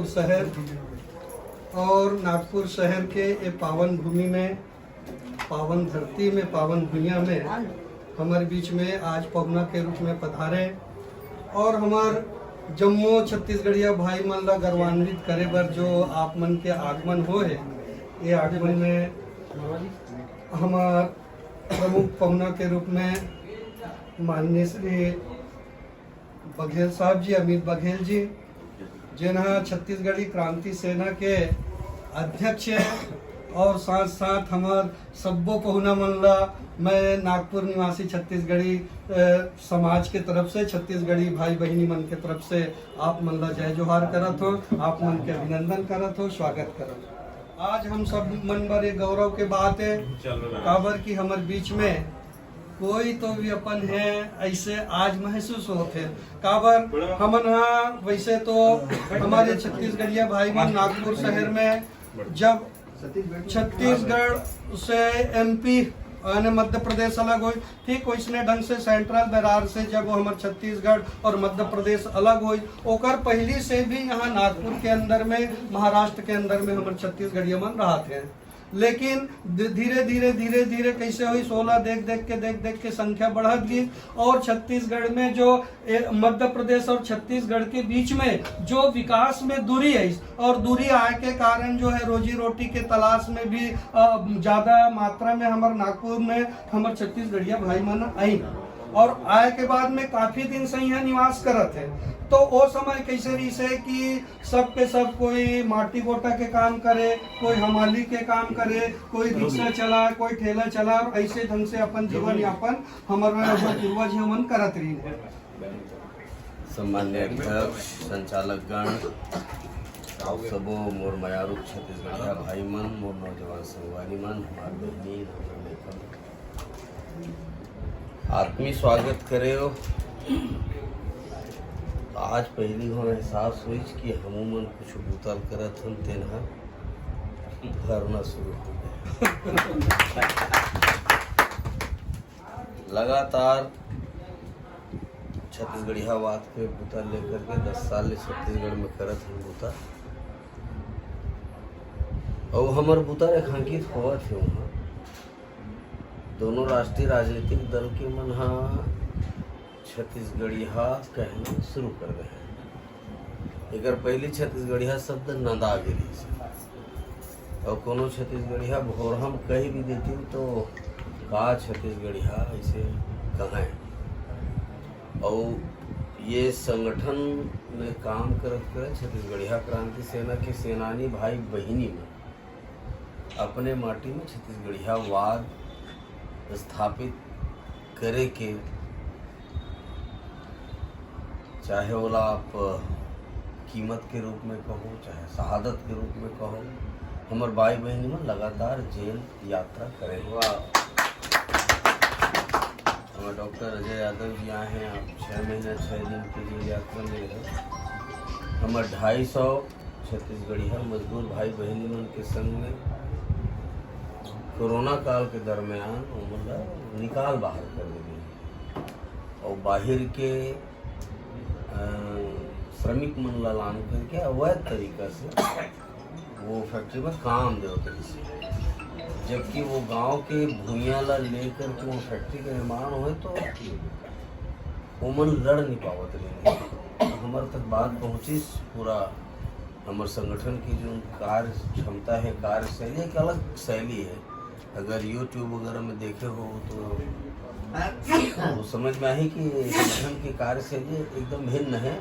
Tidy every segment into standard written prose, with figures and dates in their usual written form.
नागपुर शहर और नागपुर शहर के ये पावन भूमि में, पावन धरती में, पावन भूमिया में हमारे बीच में आज पवना के रूप में पधारे और हमार जम्मू छत्तीसगढ़िया भाई मन ला गौरवान्वित करे बर जो आप मन के आगमन हो है, ये आगमन में हमार प्रमुख पवना के रूप में माननीय श्री बघेल साहब जी, अमित बघेल जी, जिन्हा छत्तीसगढ़ी क्रांति सेना के अध्यक्ष है और साथ साथ हमार सब्बो पहुना मन ला मैं नागपुर निवासी छत्तीसगढ़ी समाज के तरफ से, छत्तीसगढ़ी भाई बहनी मन के तरफ से आप मन ला जय जोहार करत हो, आप मन के अभिनंदन करत हो, स्वागत करत हो। आज हम सब मन बर एक गौरव के बात है काबर की हमारे बीच में कोई तो भी अपन है ऐसे आज महसूस होते हैं। काबर हमन वैसे तो हमारे छत्तीसगढ़िया भाई मन नागपुर शहर में जब छत्तीसगढ़ से एमपी यानी मध्य प्रदेश अलग हुई, ठीक वैसने ढंग से सेंट्रल बैरार से जब वो हमारे छत्तीसगढ़ और मध्य प्रदेश अलग हुई, ओकर पहली से भी यहाँ नागपुर के अंदर में, महाराष्ट्र के अंदर में हमारे छत्तीसगढ़िया मन रहा थे। लेकिन धीरे धीरे कैसे हुई, 16 देख के संख्या बढ़त गई और छत्तीसगढ़ में जो मध्य प्रदेश और छत्तीसगढ़ के बीच में जो विकास में दूरी है और दूरी आए के कारण जो है रोजी रोटी के तलाश में भी ज्यादा मात्रा में हमारे नागपुर में हमारे छत्तीसगढ़िया भाई मन आई और आए के बाद में काफी दिन से यहाँ निवास करत है। तो वो समय कैसे रही से कि सब के सब कोई माटी गोटा के काम करे, कोई हमाली के काम करे, कोई रिक्शा चला, कोई ठेला चला और ऐसे ढंग से अपन जीवन यापन हमारे पूर्वज हमन करत रही है। सम्मान्य अध्यक्ष, संचालक गण, सबो मोर मयारू छत्तीसगढ़िया भाई मन, मोर नौजवान संगवारी मन, हमार बहनी आत्मी स्वागत करे हो। आज पहली हम एहसास हुई कि हमू मन कुछ बूतल करत हम तेना भरना शुरू हो गया। लगातार छत्तीसगढ़िया बात पे बूतल लेकर के 10 साल ले छत्तीसगढ़ में करत हम बूता और हमार बूता रेखांकित हुआ थे। वहाँ दोनों राष्ट्रीय राजनीतिक दल के मन छत्तीसगढ़िया कहना शुरू कर गए हैं। एकर पहली छत्तीसगढ़िया शब्द नंदागिरी से और कोनो छत्तीसगढ़िया भोरहम कही भी देती तो का छत्तीसगढ़िया ऐसे कहें। और ये संगठन में काम करत करे छत्तीसगढ़िया क्रांति सेना के सेनानी भाई बहिनी में अपने माटी में छत्तीसगढ़िया वाद स्थापित करे के, चाहे ओला आप कीमत के रूप में कहो, चाहे शहादत के रूप में कहो, हमारे भाई बहनी में लगातार जेल यात्रा करे। हमारे डॉक्टर अजय यादव जी आए हैं, आप 6 महीने 6 दिन की जेल यात्रा में रहे। हमारे 250 छत्तीसगढ़िया मजदूर भाई बहनी मन के संग में कोरोना काल के दरमियान उम्र निकाल बाहर कर दी और बाहर के श्रमिक मन लान करके अवैध तरीका से वो फैक्ट्री में काम देते थे, जबकि वो गांव के भूमिया ला लेकर के वो फैक्ट्री का निर्माण हुए तो वो मन लड़ नहीं पावत रही। हमारे तक बात पहुँची, पूरा हमारे संगठन की जो कार्य क्षमता है, कार्यशैली एक अलग शैली है। अगर YouTube वगैरह में देखे हो तो समझ में आई कि संगठन की कार्यशैली एकदम भिन्न है,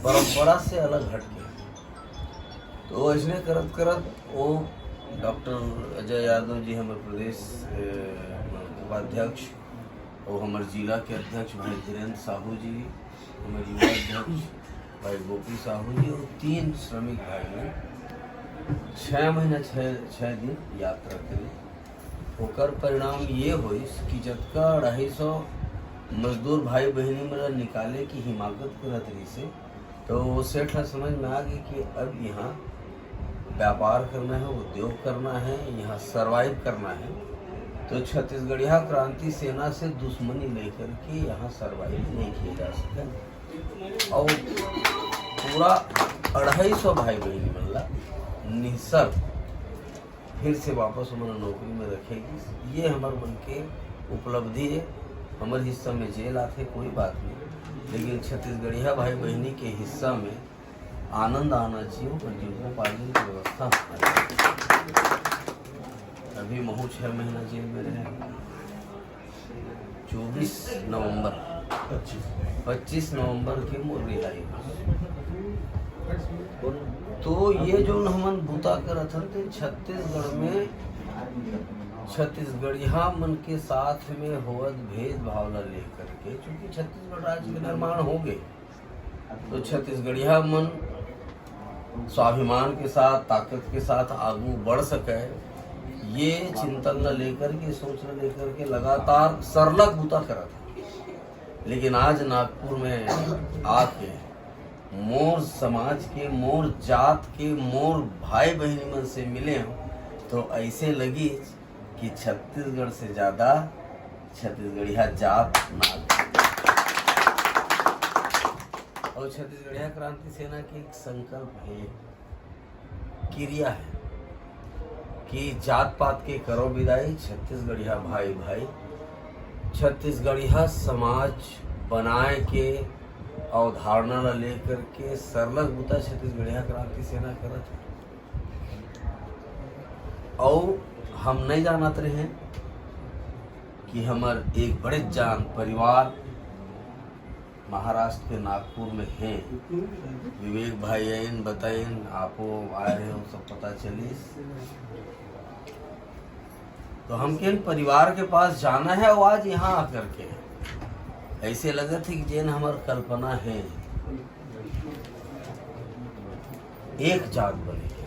परंपरा से अलग हट के। तो ऐसे करत करत वो डॉक्टर अजय यादव जी हमारे प्रदेश उपाध्यक्ष और हमारे जिला के अध्यक्ष भाई धीरेन्द्र साहू जी, हमारे युवा अध्यक्ष भाई गोपी साहू जी और 3 श्रमिक भाई ने 6 महीने 6 दिन यात्रा करी। ओकर परिणाम ये हुई कि जबका 250 मजदूर भाई बहनी में निकाले की हिमाकत करत रही से, तो सेठ समझ में आ गई कि अब यहाँ व्यापार करना है, उद्योग करना है, यहाँ सरवाइव करना है। तो छत्तीसगढ़िया क्रांति सेना से दुश्मनी लेकर के यहाँ सरवाइव नहीं किया जा सका और पूरा 250 भाई बहनी मतलब निसर फिर से वापस हमारा नौकरी में रखेगी। ये हमारे मन के उपलब्धि है। हमारे हिस्सा में जेल आते कोई बात नहीं, लेकिन छत्तीसगढ़िया भाई बहनी के हिस्सा में आनंद आना चाहिए और जीवनोपार्जन की व्यवस्था होनी चाहिए। अभी महू 6 महीना जेल में रहे। 24 नवंबर 25 नवंबर के मोर रिहाई। तो ये जो हमन बूता करत हन ते छत्तीसगढ़ में छत्तीसगढ़िया मन के साथ में होवत भेदभाव ला लेकर के, चूंकि छत्तीसगढ़ राज्य के निर्माण हो गए तो छत्तीसगढ़िया मन स्वाभिमान के साथ ताकत के साथ आगू बढ़ सके, ये चिंतन न लेकर के सोच न लेकर के लगातार सरलग बूता करा था। लेकिन आज नागपुर में आके मोर समाज के, मोर जात के, मोर भाई बहनी मन से मिले हो तो ऐसे लगी कि छत्तीसगढ़ से ज्यादा छत्तीसगढ़िया जात नागपुर। और छत्तीसगढ़िया क्रांति सेना की एक संकल्प है, क्रिया है कि जात पात के करो विदाई, छत्तीसगढ़िया भाई भाई, छत्तीसगढ़िया समाज बनाए के अवधारणा ला लेकर के सरलग बूता छत्तीसगढ़िया क्रांति सेना करत है। और हम नहीं जानत रहे कि हमार एक बड़े जान परिवार महाराष्ट्र के नागपुर में हैं। विवेक भाई आइन बताइन, आपो आए रहे हो सब पता चलिस। तो हम के परिवार के पास जाना है और आज यहाँ आकर के ऐसे लगा थी कि जैन हमार कल्पना है एक जात बने के,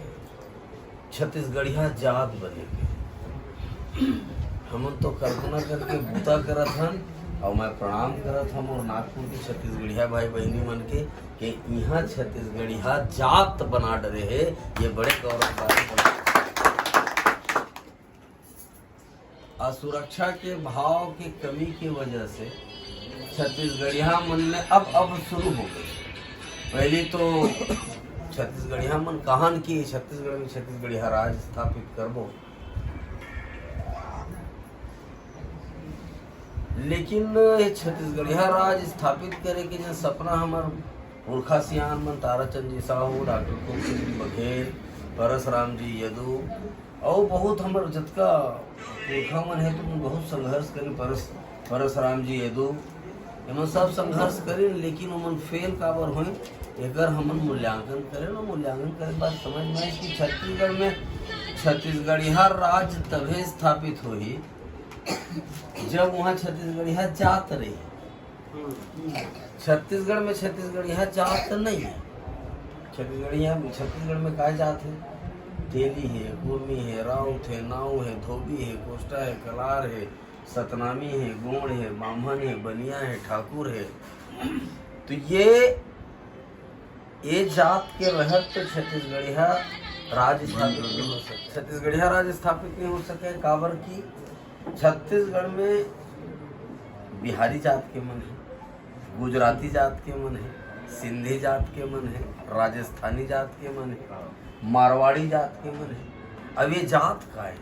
छत्तीसगढ़िया जात बने के। हम तो कल्पना करके बूता करत हन और मैं प्रणाम करत हम और नागपुर के छत्तीसगढ़िया भाई बहनी मन के कि यहाँ छत्तीसगढ़िया जात बना डरे है। ये बड़े गौरवशाली असुरक्षा के भाव की कमी की वजह से छत्तीसगढ़िया मन में अब शुरू हो गई। पहले तो छत्तीसगढ़िया मन कहन की छत्तीसगढ़ में छत्तीसगढ़िया राज स्थापित करबो, लेकिन छत्तीसगढ़िया राज स्थापित करे के जो सपना हमार पुरखा सियान मन ताराचंद जी साहू, डॉक्टर कुलदीप जी बघेल, परसराम जी यदू और बहुत हमार जतका पुरखा मन है तो बहुत संघर्ष करें। परसराम जी यदू एमन सब संघर्ष करें, लेकिन उमन फेल काबर हुए एकर हमन मूल्यांकन करें। और मूल्यांकन करे बाद समझ में आए कि छत्तीसगढ़ में छत्तीसगढ़िया राज तभी स्थापित हुई जब वहाँ छत्तीसगढ़िया जात रही। छत्तीसगढ़ में छत्तीसगढ़िया जात नहीं है। छत्तीसगढ़ में काय जात है? तेली है, कुर्मी है, राउत है, नाऊ है, धोबी है, कोष्टा है, कलार है, सतनामी है, गोंड है, बामन है, बनिया है, ठाकुर है। तो ये जात के रहत तो छत्तीसगढ़िया राज स्थापित नहीं हो सकता। छत्तीसगढ़िया राज स्थापित नहीं हो सके काबर की छत्तीसगढ़ में बिहारी जात के मन है, गुजराती जात के मन है, सिंधी जात के मन है, राजस्थानी जात के मन है, मारवाड़ी जात के मन है। अब ये जात का है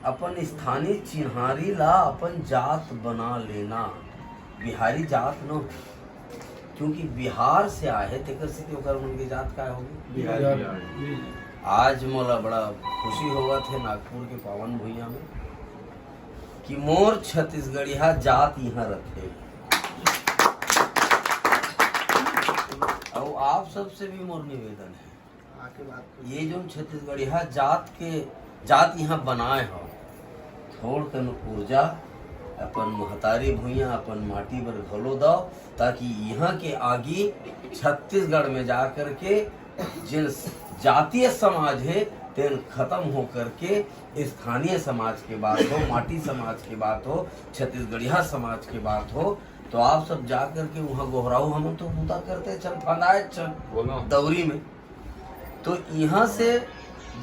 अपन स्थानीय चिन्हारी ला अपन जात बना लेना। बिहारी जात न, क्योंकि बिहार से आए तेकर से ओकर मन के जात का होगी बिहारी। आज मोला बड़ा खुशी होगा थे नागपुर के पावन भुइया में कि मोर छत्तीसगढ़िया जात यहाँ रखे। और आप सबसे भी मोर निवेदन है, ये जो छत्तीसगढ़िया जात यहाँ बनाए हो, थोड़ कन ऊर्जा अपन महतारी भुइया अपन माटी पर घलो दो, ताकि यहाँ के आगे छत्तीसगढ़ में जा कर के जिन जातीय समाज है तेन खत्म हो करके स्थानीय समाज के बात हो, माटी समाज की बात हो, छत्तीसगढ़िया समाज की बात हो। तो आप सब जा करके वहाँ गोहराऊ हम तो बूता करते चल फंदाए चल दौरी में। तो यहाँ से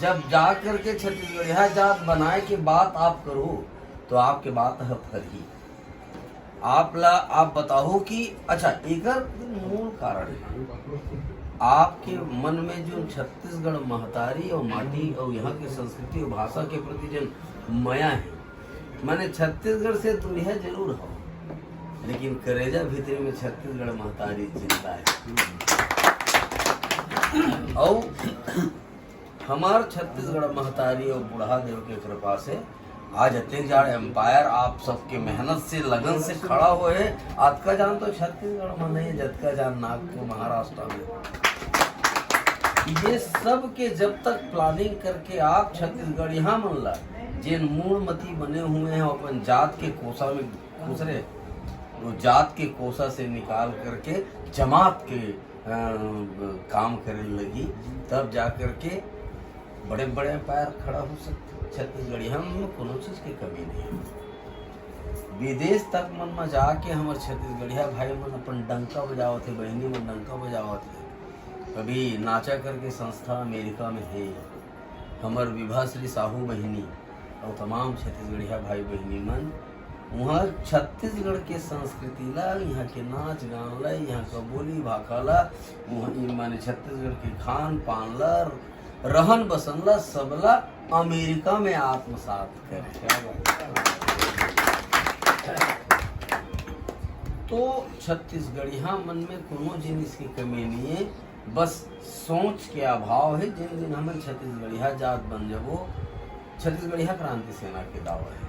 जब जा करके छत्तीसगढ़िया जात बनाए के बात आप करो तो आपके बात है फरी। आप बताओ कि अच्छा एकर मूल कारण है आपके मन में जो छत्तीसगढ़ महतारी और माटी और यहाँ की संस्कृति और भाषा के प्रति जो माया है, माने छत्तीसगढ़ से तुम यह जरूर हो, लेकिन करेजा भीतरी में छत्तीसगढ़ महतारी जिंदा है। और हमार छत्तीसगढ़ महतारी और बुढ़ा देव के कृपा से आज अत्यंत जाड़ एम्पायर आप सबके मेहनत से लगन से खड़ा हुए है। अतका जान तो छत्तीसगढ़ में नहीं, जतका जान नागपुर महाराष्ट्र में। ये सब के जब तक प्लानिंग करके आप छत्तीसगढ़ यहाँ मन ला जिन मूलमती बने हुए हैं अपन जात के कोसा में घुस रहे, वो जात के कोसा से निकाल करके जमात के काम करने लगी, तब जा करके बड़े बड़े पैर खड़ा हो सकते। छत्तीसगढ़ यहाँ में कोनो चीज की कमी नहीं है। विदेश तक मन में जाके हमारे छत्तीसगढ़िया भाई मन अपन डंका बजावत थे, बहनी मन डंका बजावत थे। कभी नाचा करके संस्था अमेरिका में है। हमार विभाश्री साहू बहनी और तमाम छत्तीसगढ़िया भाई बहनी मन वहाँ छत्तीसगढ़ के संस्कृति ला, यहाँ के नाच गान ला, यहाँ का बोली भाखा ला, वहाँ माने छत्तीसगढ़ के खान पान ला, रहन बसन ला, सबला अमेरिका में आत्मसात करे। तो छत्तीसगढ़िया मन में कोनो जिनिस की कमी नहीं है, बस सोच के अभाव है। जिन दिन हमें छत्तीसगढ़िया जात बन जबो, छत्तीसगढ़िया क्रांति सेना के दावा है,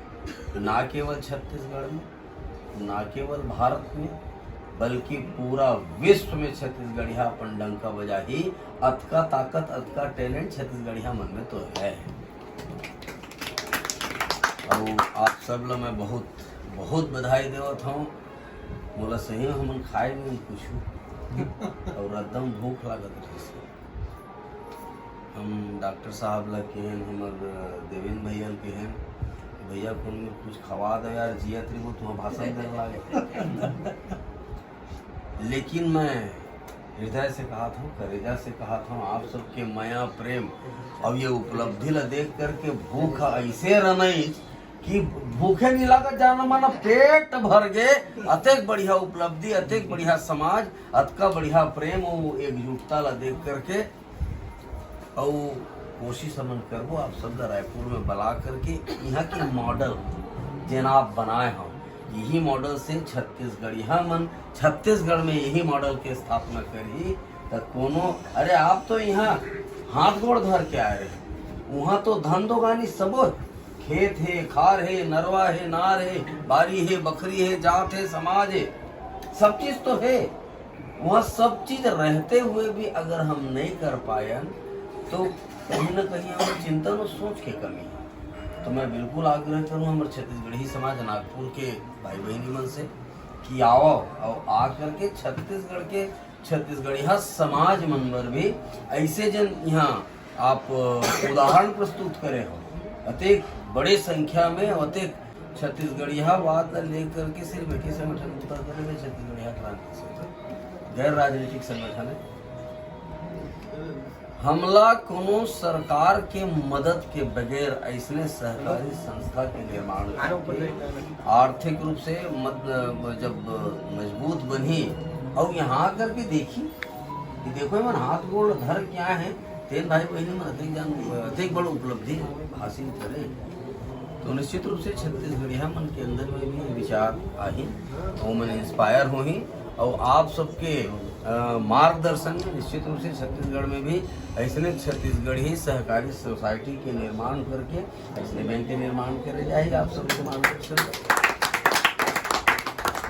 ना केवल छत्तीसगढ़ में, ना केवल भारत में, बल्कि पूरा विश्व में छत्तीसगढ़िया अपन डंका बजा ही। अतका ताकत, अतका टैलेंट छत्तीसगढ़िया मन में तो है। और आप सब लोग मैं बहुत बहुत बधाई देवत हूँ। बोला सही में हम खाए नहीं कुछ और एकदम भूख लागत रही। हम डॉक्टर साहब लग के हैं, हमारे देवेंद्र भैया के हैं, भैया को कुछ खवा दो यार, जिया तरी वो तुम्हें भाषण देने लगे। लेकिन मैं हृदय से कहा था, करेजा से कहा था, आप सबके माया प्रेम और ये उपलब्धि ला देख करके भूख ऐसे रनई कि भूखे नहीं लागत जाना, माना पेट भर गए। अतेक बढ़िया उपलब्धि, अतेक बढ़िया समाज, अतका बढ़िया प्रेम और एकजुटता ला देख करके। और कोशिश हमन करबो आप सब रायपुर में बुला करके यहाँ के मॉडल जिन आप बनाए हो, यही मॉडल से छत्तीसगढ़िया मन छत्तीसगढ़ में यही मॉडल के स्थापना करी। तो कोनो अरे आप तो यहाँ हाथ गोड़ धर के आए रहे, वहाँ तो धन दोगानी सबो, खेत है, खार है, नरवा है, नार है, बारी है, बकरी है, जात है, समाज है, सब चीज तो है। वहाँ सब चीज रहते हुए भी अगर हम नहीं कर पाए तो कहीं न कहीं हमारे चिंतन और सोच के कमी है। तो मैं बिल्कुल आग्रह करूँ हमारे छत्तीसगढ़ी समाज नागपुर के भाई बहनी मन से कि आओ और आकर के छत्तीसगढ़ के छत्तीसगढ़िया समाज मन पर भी ऐसे जन यहाँ आप उदाहरण प्रस्तुत करे हो। अतेक बड़े संख्या में अतेक छत्तीसगढ़िया बात लेकर के सिर्फ एक ही संगठन उत्तर प्रदेश में छत्तीसगढ़िया क्रांति से गैर राजनीतिक संगठन है। हमला कोनो सरकार के मदद के बगैर ऐसे सहकारी संस्था के निर्माण आर्थिक रूप से जब मजबूत बनी और यहाँ आकर के देखी कि देखो मन हाथ गोड़ धर क्या है, तेन भाई बहनी में अधिक बड़ उपलब्धि हासिल करे। तो निश्चित रूप से छत्तीसगढ़िया मन के अंदर में भी विचार आई और मन इंस्पायर हुई। और आप सबके मार्गदर्शन में निश्चित रूप से छत्तीसगढ़ में भी ऐसे छत्तीसगढ़ी सहकारी सोसाइटी के निर्माण करके ऐसे बैंक के निर्माण करे जाएगी। आप सबके मार्गदर्शन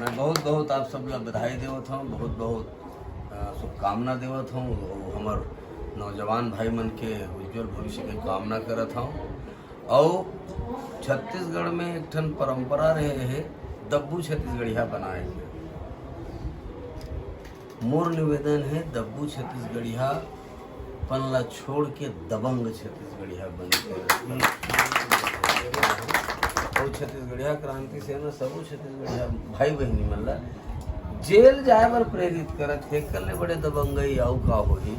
मैं बहुत बहुत आप सब लोग बधाई देवत हूँ, बहुत बहुत शुभकामना देवत हूँ। हमार नौजवान भाई मन के उज्जवल भविष्य के कामना करत हूँ। और छत्तीसगढ़ में एक ठन परंपरा रहे है दब्बू छत्तीसगढ़िया बनाए हैं। मोर निवेदन है दब्बू छत्तीसगढ़िया पनला छोड़ के दबंग छत्तीसगढ़िया बन और छत्तीसगढ़िया क्रांति सेना सबो छत्तीसगढ़िया भाई बहनी मतलब जेल जाए बर प्रेरित करत है। कल बड़े दबंगई आउ का होही।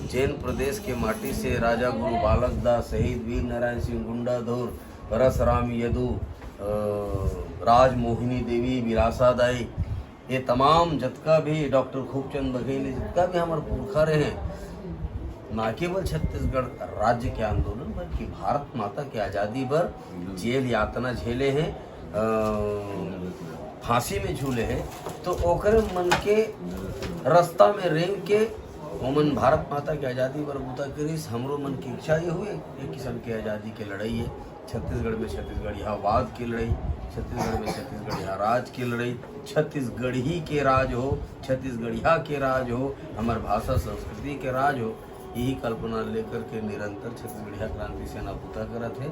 जैन प्रदेश के माटी से राजा गुरु बालक दास, शहीद वीर नारायण सिंह गुंडाधुर, परसराम यदु, राजमोहिनी देवी, विरासा दाई, ये तमाम जितना भी डॉक्टर खूबचंद बघेल जितना भी हमारे पुरखा रहे हैं, ना केवल छत्तीसगढ़ राज्य के आंदोलन बल्कि भारत माता की आज़ादी पर जेल यातना झेले हैं, फांसी में झूले हैं, तो ओकरे मन के रास्ता में रेंग के ओमन भारत माता की आज़ादी पर बूता करिस। हमरो मन की इच्छा ये हुई एक किस्म की आज़ादी के लड़ाई है। छत्तीसगढ़ में छत्तीसगढ़ियावाद की लड़ाई, छत्तीसगढ़ में छत्तीसगढ़िया राज की लड़ाई, छत्तीसगढ़ी के राज हो, छत्तीसगढ़िया के राज हो, हमार भाषा संस्कृति के राज हो, यही कल्पना लेकर के निरंतर छत्तीसगढ़िया क्रांति सेना बूता करत है।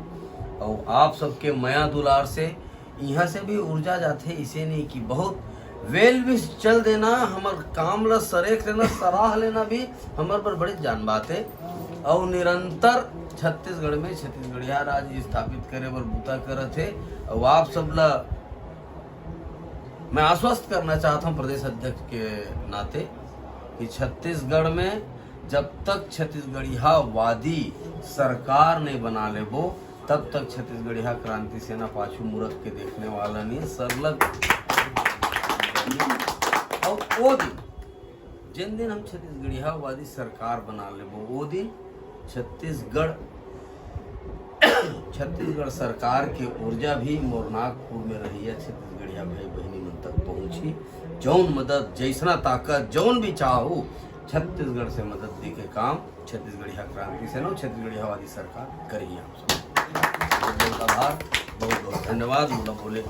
और आप सबके माया दुलार से यहाँ से भी ऊर्जा जाते, इसे नहीं कि बहुत वेल विश चल देना, हमार काम ला सरेख लेना, सराह लेना भी हमार पर बड़ी जान बात है। और निरंतर छत्तीसगढ़ में छत्तीसगढ़िया राज स्थापित करे बर बूता करत है। और आप सब ला मैं आश्वस्त करना चाहता हूँ प्रदेश अध्यक्ष के नाते कि छत्तीसगढ़ में जब तक छत्तीसगढ़ियावादी सरकार नहीं बना ले वो, तब तक छत्तीसगढ़िया क्रांति सेना पाछू मुरख के देखने वाला नहीं है। सरलग और वो दिन जिन दिन हम छत्तीसगढ़ियावादी सरकार बना ले वो दिन छत्तीसगढ़ सरकार के ऊर्जा भी मोरनागपुर में रही है, छत्तीसगढ़िया भाई बहनी मन तक पहुंची। जौन मदद जैसना ताकत जौन भी चाहो छत्तीसगढ़ से मदद दे के काम छत्तीसगढ़िया क्रांति सेना और छत्तीसगढ़ियावादी सरकार करिए। आप सब बहुत बहुत आभार, बहुत बहुत धन्यवाद। बोले